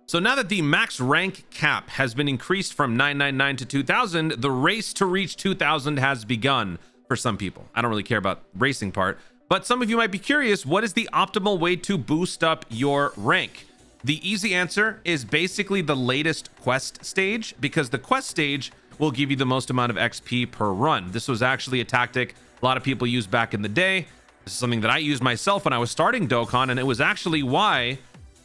So now that the max rank cap has been increased from 999 to 2000, the race to reach 2000 has begun for some people. I don't really care about racing part, but some of you might be curious, what is the optimal way to boost up your rank? The easy answer is basically the latest quest stage, because the quest stage will give you the most amount of XP per run. This was actually a tactic a lot of people used back in the day. This is something that I used myself when I was starting Dokkan, and it was actually why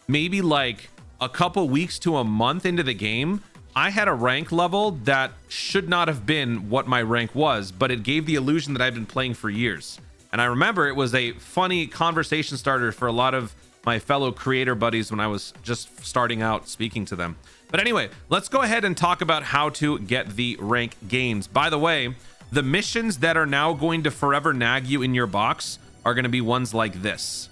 maybe like a couple weeks to a month into the game, I had a rank level that should not have been what my rank was, but it gave the illusion that I've been playing for years. And I remember it was a funny conversation starter for a lot of my fellow creator buddies when I was just starting out speaking to them. But anyway, let's go ahead and talk about how to get the rank gains. By the way, the missions that are now going to forever nag you in your box are going to be ones like this.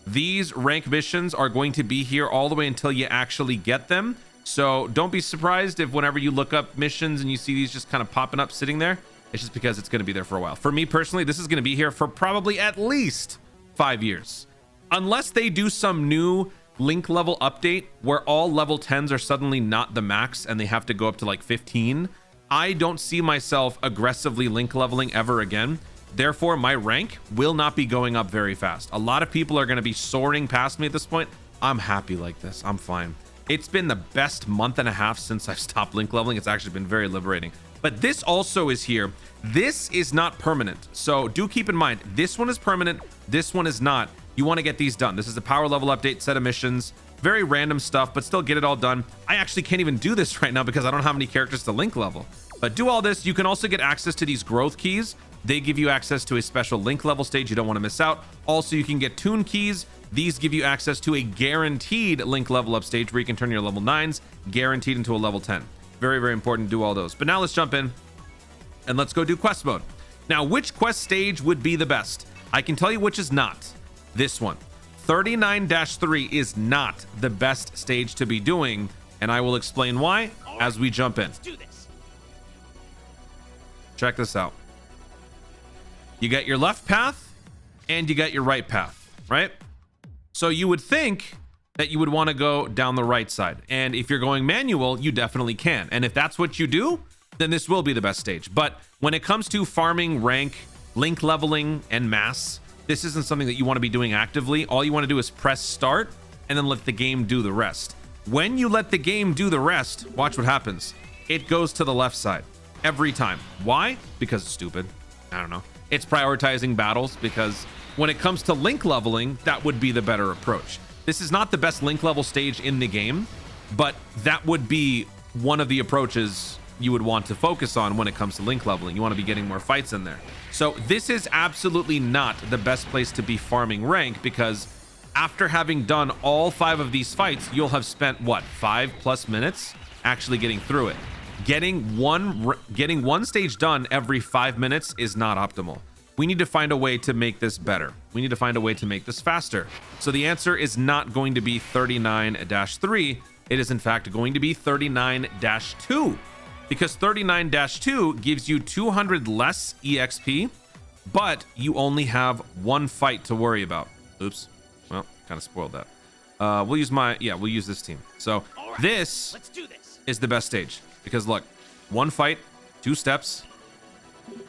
These rank missions are going to be here all the way until you actually get them. So don't be surprised if whenever you look up missions and you see these just kind of popping up sitting there, it's just because it's going to be there for a while. For me personally, this is going to be here for probably at least 5 years. Unless they do some new link level update where all level 10s are suddenly not the max and they have to go up to like 15, I don't see myself aggressively link leveling ever again. Therefore, my rank will not be going up very fast. A lot of people are going to be soaring past me at this point. I'm happy like this. I'm fine. It's been the best month and a half since I've stopped link leveling. It's actually been very liberating. But this also is here. This is not permanent. So do keep in mind, this one is permanent. This one is not. You want to get these done. This is a power level update, set of missions, very random stuff, but still get it all done. I actually can't even do this right now because I don't have any characters to link level. But do all this. You can also get access to these growth keys. They give you access to a special link level stage you don't want to miss out. Also, you can get tune keys. These give you access to a guaranteed link level up stage where you can turn your level 9s guaranteed into a level 10. Very, very important to do all those. But now let's jump in and let's go do quest mode. Now, which quest stage would be the best? I can tell you which is not. This one. 39-3 is not the best stage to be doing, and I will explain why as we jump in. Let's do this. Check this out. You got your left path and you got your right path, right? So you would think that you would want to go down the right side. And if you're going manual, you definitely can. And if that's what you do, then this will be the best stage. But when it comes to farming, rank, link leveling, and mass, this isn't something that you want to be doing actively. All you want to do is press start and then let the game do the rest. When you let the game do the rest, watch what happens. It goes to the left side every time. Why? Because it's stupid. I don't know. It's prioritizing battles, because when it comes to link leveling, that would be the better approach. This is not the best link level stage in the game, but that would be one of the approaches you would want to focus on when it comes to link leveling. You want to be getting more fights in there. So this is absolutely not the best place to be farming rank, because after having done all 5 of these fights, you'll have spent what, 5+ minutes actually getting through it. Getting one stage done every 5 minutes is not optimal. We need to find a way to make this better. We need to find a way to make this faster. So the answer is not going to be 39-3. It is in fact going to be 39-2, because 39-2 gives you 200 less EXP, but you only have 1 fight to worry about. Oops. Well, kind of spoiled that. We'll use this team. So Right, this let's do this. is the best stage, because look, 1 fight, 2 steps.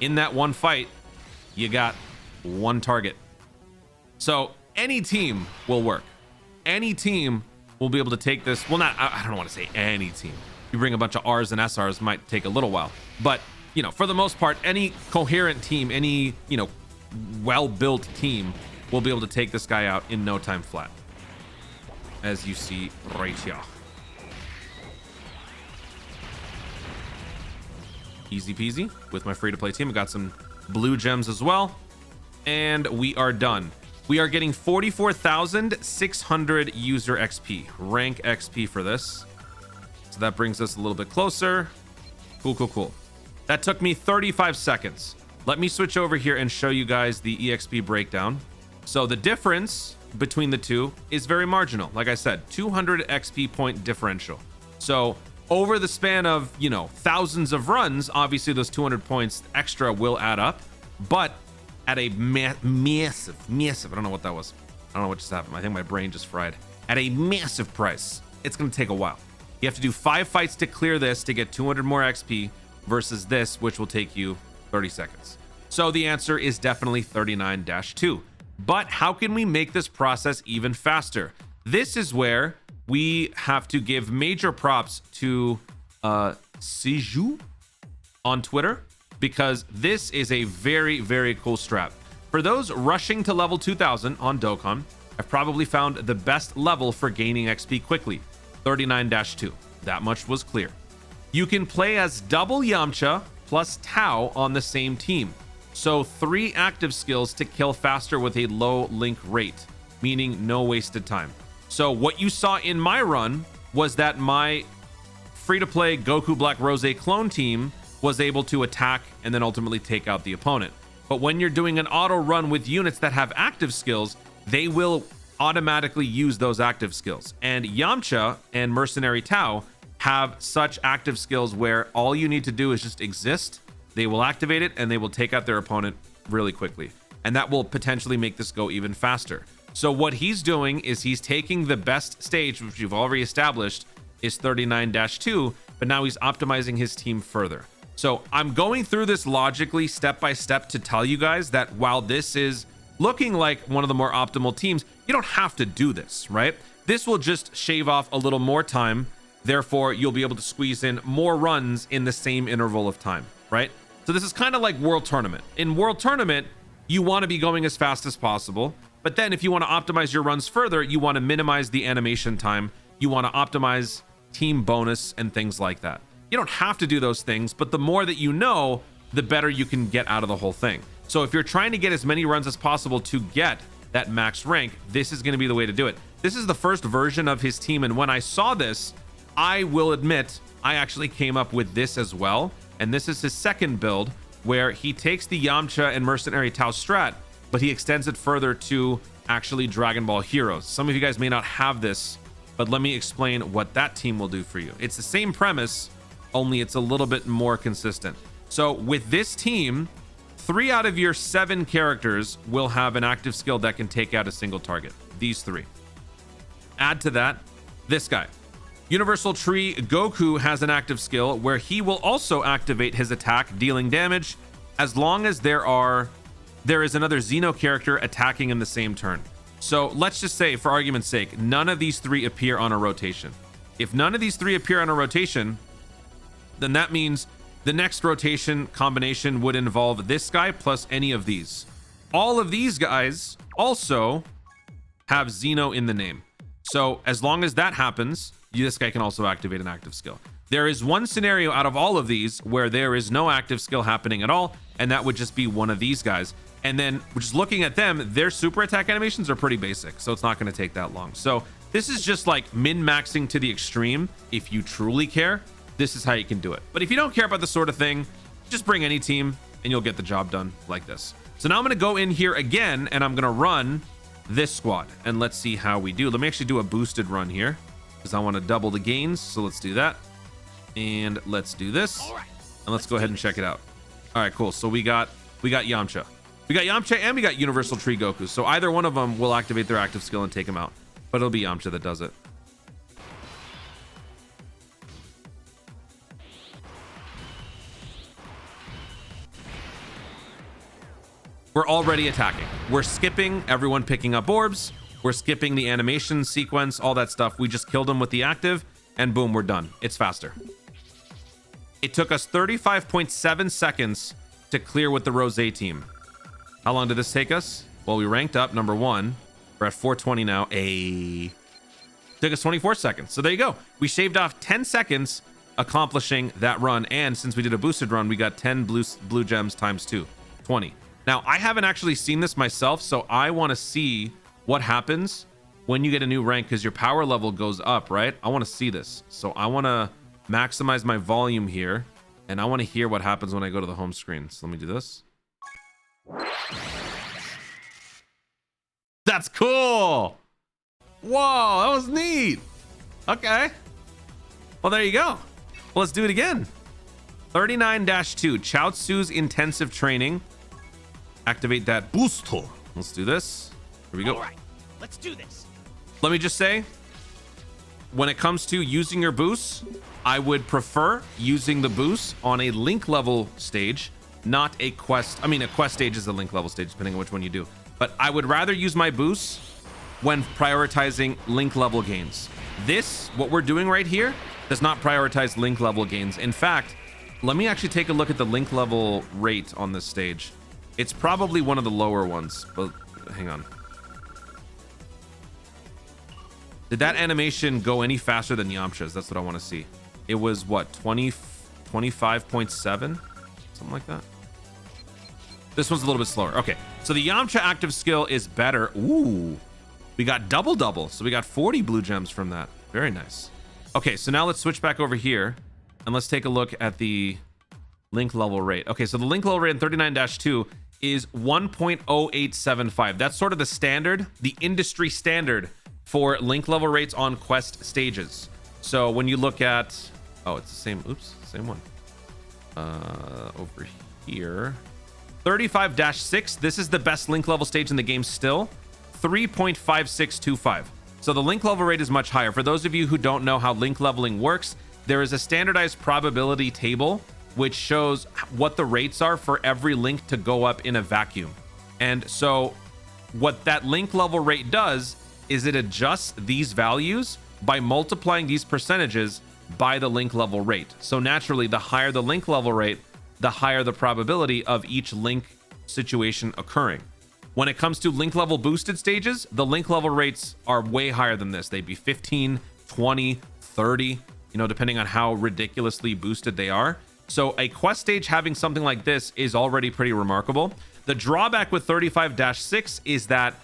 In that 1 fight, you got 1 target. So any team will work. Any team will be able to take this. Well, not, I don't want to say any team. You bring a bunch of R's and SRs, might take a little while, but you know, for the most part, any coherent team, any, you know, well-built team will be able to take this guy out in no time flat, as you see right here. Easy peasy with my free-to-play team. I got some blue gems as well, and we are done. We are getting 44,600 user XP, rank XP for this. So that brings us a little bit closer. Cool, cool, cool. That took me 35 seconds. Let me switch over here and show you guys the EXP breakdown. So the difference between the two is very marginal. Like I said, 200 XP point differential. So over the span of, you know, thousands of runs, obviously those 200 points extra will add up, but at a massive, I don't know what that was. I don't know what just happened. I think my brain just fried. At a massive price. it's going to take a while. You have to do 5 fights to clear this to get 200 more XP versus this, which will take you 30 seconds. So the answer is definitely 39-2. But how can we make this process even faster? This is where we have to give major props to Sixou on Twitter, because this is a very, very cool strat. For those rushing to level 2000 on Dokkan, I've probably found the best level for gaining XP quickly, 39-2. That much was clear. You can play as double Yamcha plus Tao on the same team. So 3 active skills to kill faster with a low link rate, meaning no wasted time. So what you saw in my run was that my free-to-play Goku Black Rose clone team was able to attack and then ultimately take out the opponent. But when you're doing an auto run with units that have active skills, they will automatically use those active skills. And Yamcha and Mercenary Tao have such active skills where all you need to do is just exist. They will activate it and they will take out their opponent really quickly. And that will potentially make this go even faster. So what he's doing is he's taking the best stage, which you've already established is 39-2, but now he's optimizing his team further. So I'm going through this logically step by step to tell you guys that while this is looking like one of the more optimal teams, you don't have to do this, right? This will just shave off a little more time. Therefore, you'll be able to squeeze in more runs in the same interval of time, right? So this is kind of like World Tournament. In World Tournament, you want to be going as fast as possible. But then if you want to optimize your runs further, you want to minimize the animation time. You want to optimize team bonus and things like that. You don't have to do those things, but the more that you know, the better you can get out of the whole thing. So if you're trying to get as many runs as possible to get that max rank, this is going to be the way to do it. This is the first version of his team, and when I saw this, I will admit I actually came up with this as well. And this is his second build, where he takes the Yamcha and Mercenary Tao strat, but he extends it further to actually Dragon Ball Heroes. Some of you guys may not have this, but let me explain what that team will do for you. It's the same premise, only it's a little bit more consistent. So with this team, 3 out of your 7 characters will have an active skill that can take out a single target. These 3. Add to that this guy. Universal Tree Goku has an active skill where he will also activate his attack, dealing damage, as long as there is another Xeno character attacking in the same turn. So let's just say, for argument's sake, none of these 3 appear on a rotation. If none of these 3 appear on a rotation, then that means the next rotation combination would involve this guy plus any of these. All of these guys also have Xeno in the name. So as long as that happens, this guy can also activate an active skill. There is one scenario out of all of these where there is no active skill happening at all, and that would just be one of these guys. And then just looking at them, their super attack animations are pretty basic, so it's not going to take that long. So this is just like min-maxing to the extreme. If you truly care, this is how you can do it. But if you don't care about this sort of thing, just bring any team and you'll get the job done like this. So now I'm going to go in here again and I'm going to run this squad and let's see how we do. Let me actually do a boosted run here because I want to double the gains. So let's do that. And let's do this. And let's go ahead and check it out. All right, cool. So we got Yamcha. We got Yamcha and we got Universal Tree Goku. So either one of them will activate their active skill and take him out. But it'll be Yamcha that does it. We're already attacking. We're skipping everyone picking up orbs. We're skipping the animation sequence, all that stuff. We just killed them with the active and boom, we're done. It's faster. It took us 35.7 seconds to clear with the Rose team. How long did this take us? Well, we ranked up number 1. We're at 420 now. Took us 24 seconds. So there you go. We shaved off 10 seconds accomplishing that run. And since we did a boosted run, we got 10 blue gems times 2, 20. Now, I haven't actually seen this myself, so I want to see what happens when you get a new rank because your power level goes up, right? I want to see this. So I want to maximize my volume here, and I want to hear what happens when I go to the home screen. So let me do this. That's cool. Whoa, that was neat. Okay. Well, there you go. Well, let's do it again. 39-2, Chaozu's intensive training. Activate that booster. Let's do this. Here we go. All right, let's do this. Let me just say, when it comes to using your boosts, I would prefer using the boosts on a link level stage, not a quest. I mean, a quest stage is a link level stage, depending on which one you do. But I would rather use my boosts when prioritizing link level gains. This, what we're doing right here, does not prioritize link level gains. In fact, let me actually take a look at the link level rate on this stage. It's probably one of the lower ones, but hang on. Did that animation go any faster than Yamcha's? That's what I want to see. It was what, 25.7? Something like that. This one's a little bit slower. Okay, so the Yamcha active skill is better. Ooh, we got double. So we got 40 blue gems from that. Very nice. Okay, so now let's switch back over here and let's take a look at the link level rate. Okay, so the link level rate in 39-2 is 1.0875. That's sort of the standard, the industry standard for link level rates on quest stages. So when you look at, oh, it's the same, oops, same one. Over here, 35-6, this is the best link level stage in the game still, 3.5625. So the link level rate is much higher. For those of you who don't know how link leveling works, there is a standardized probability table which shows what the rates are for every link to go up in a vacuum. And so what that link level rate does is it adjusts these values by multiplying these percentages by the link level rate. So naturally, the higher the link level rate, the higher the probability of each link situation occurring. When it comes to link level boosted stages, the link level rates are way higher than this. They'd be 15, 20, 30, you know, depending on how ridiculously boosted they are. So a quest stage having something like this is already pretty remarkable. The drawback with 35-6 is that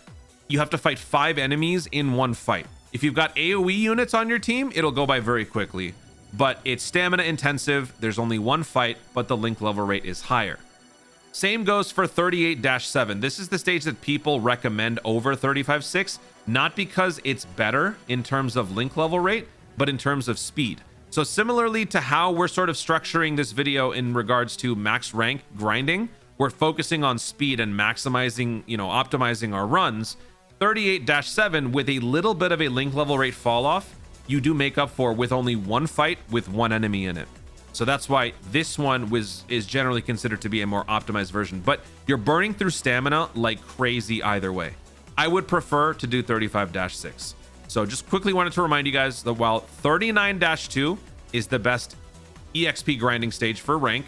you have to fight 5 enemies in one fight. If you've got AoE units on your team, it'll go by very quickly, but it's stamina intensive. There's only one fight, but the link level rate is higher. Same goes for 38-7. This is the stage that people recommend over 35-6, not because it's better in terms of link level rate, but in terms of speed. So similarly to how we're sort of structuring this video in regards to max rank grinding, we're focusing on speed and maximizing, you know, optimizing our runs. 38-7 with a little bit of a link level rate fall off, you do make up for with only one fight with one enemy in it. So that's why this one is generally considered to be a more optimized version, but you're burning through stamina like crazy either way. I would prefer to do 35-6. So just quickly wanted to remind you guys that while 39-2 is the best EXP grinding stage for rank,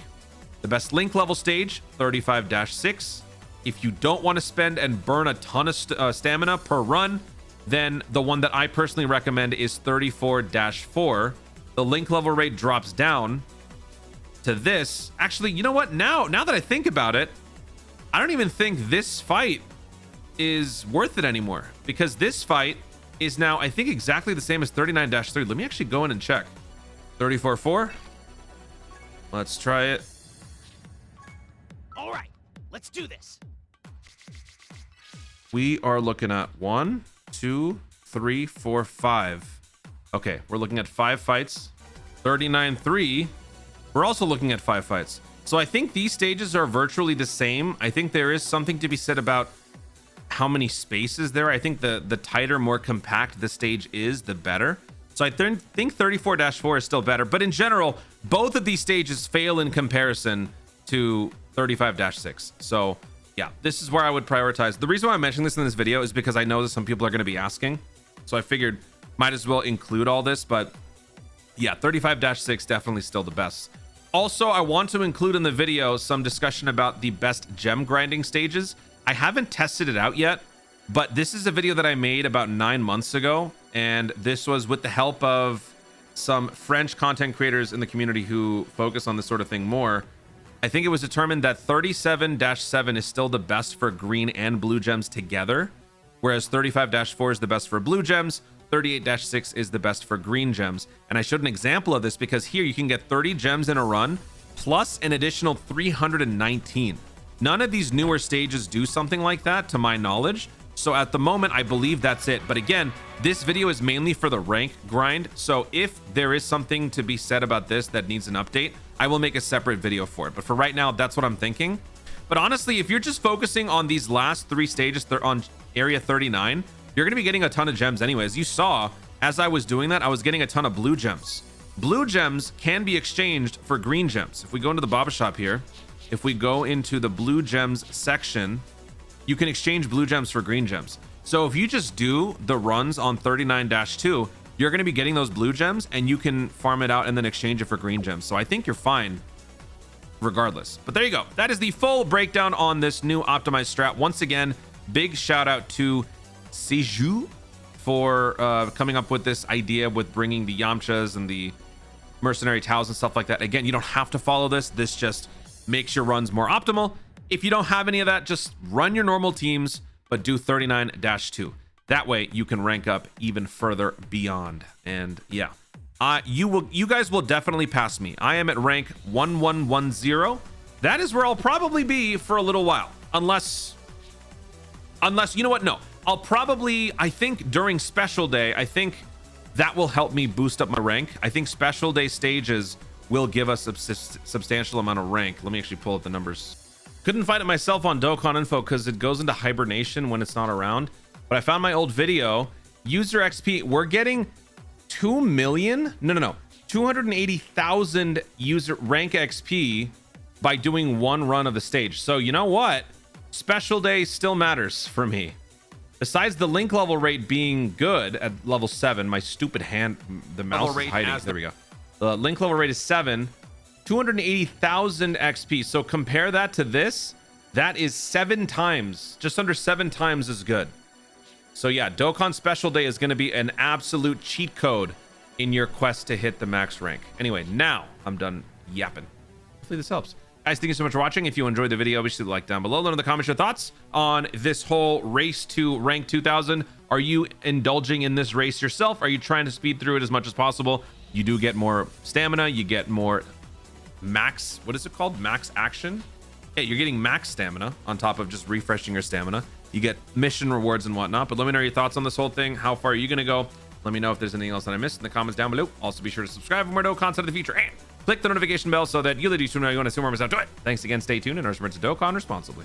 the best link level stage, 35-6. If you don't want to spend and burn a ton of stamina per run, then the one that I personally recommend is 34-4. The link level rate drops down to this. Actually, you know what? Now that I think about it, I don't even think this fight is worth it anymore, because this fight is now, I think, exactly the same as 39-3. Let me actually go in and check. 34-4. Let's try it. All right, let's do this. We are looking at 1, 2, 3, 4, 5. Okay, we're looking at 5 fights. 39-3. We're also looking at 5 fights. So I think these stages are virtually the same. I think there is something to be said about how many spaces there are. I think the tighter, more compact the stage is, the better. So I think 34-4 is still better. But in general, both of these stages fail in comparison to 35-6. So yeah, this is where I would prioritize. The reason why I'm mentioning this in this video is because I know that some people are going to be asking. So I figured might as well include all this. But yeah, 35-6 definitely still the best. Also, I want to include in the video some discussion about the best gem grinding stages. I haven't tested it out yet, but this is a video that I made about 9 months ago, and this was with the help of some French content creators in the community who focus on this sort of thing more. I think it was determined that 37-7 is still the best for green and blue gems together, whereas 35-4 is the best for blue gems, 38-6 is the best for green gems. And I showed an example of this because here you can get 30 gems in a run plus an additional 319. None of these newer stages do something like that, to my knowledge. So at the moment, I believe that's it. But again, this video is mainly for the rank grind. So if there is something to be said about this that needs an update, I will make a separate video for it. But for right now, that's what I'm thinking. But honestly, if you're just focusing on these last 3 stages on area 39, you're going to be getting a ton of gems anyways. You saw as I was doing that, I was getting a ton of blue gems. Blue gems can be exchanged for green gems. If we go into the Baba shop here, if we go into the blue gems section, you can exchange blue gems for green gems. So if you just do the runs on 39-2, you're going to be getting those blue gems and you can farm it out and then exchange it for green gems. So I think you're fine regardless. But there you go. That is the full breakdown on this new optimized strat. Once again, big shout out to Sixou for coming up with this idea with bringing the Yamchas and the mercenary towels and stuff like that. Again, you don't have to follow this. This just makes your runs more optimal. If you don't have any of that, just run your normal teams, but do 39-2. That way you can rank up even further beyond. And yeah, you guys will definitely pass me. I am at rank 1110. That is where I'll probably be for a little while, unless you know what? No, I'll probably, I think during special day, I think that will help me boost up my rank. I think special day stages will give us a substantial amount of rank. Let me actually pull up the numbers. Couldn't find it myself on Dokkan Info because it goes into hibernation when it's not around. But I found my old video. User XP, we're getting 2 million. No. 280,000 user rank XP by doing one run of the stage. So you know what? Special day still matters for me. Besides the link level rate being good at level 7, my stupid hand, the mouse is hiding. There we go. The link level rate is 7. 280,000 XP. So compare that to this. That is 7 times, just under 7 times as good. So yeah, Dokkan Special Day is going to be an absolute cheat code in your quest to hit the max rank. Anyway, now I'm done yapping. Hopefully this helps. Guys, thank you so much for watching. If you enjoyed the video, be sure to like down below. Let in the comments your thoughts on this whole race to rank 2000. Are you indulging in this race yourself? Are you trying to speed through it as much as possible? You do get more stamina. You get more max, what is it called? Max action. Yeah, you're getting max stamina on top of just refreshing your stamina. You get mission rewards and whatnot. But let me know your thoughts on this whole thing. How far are you going to go? Let me know if there's anything else that I missed in the comments down below. Also, be sure to subscribe for more Dokkan content in the future and click the notification bell so that you'll know you want to see more. Miss out to it. Thanks again. Stay tuned and remember to Dokkan responsibly.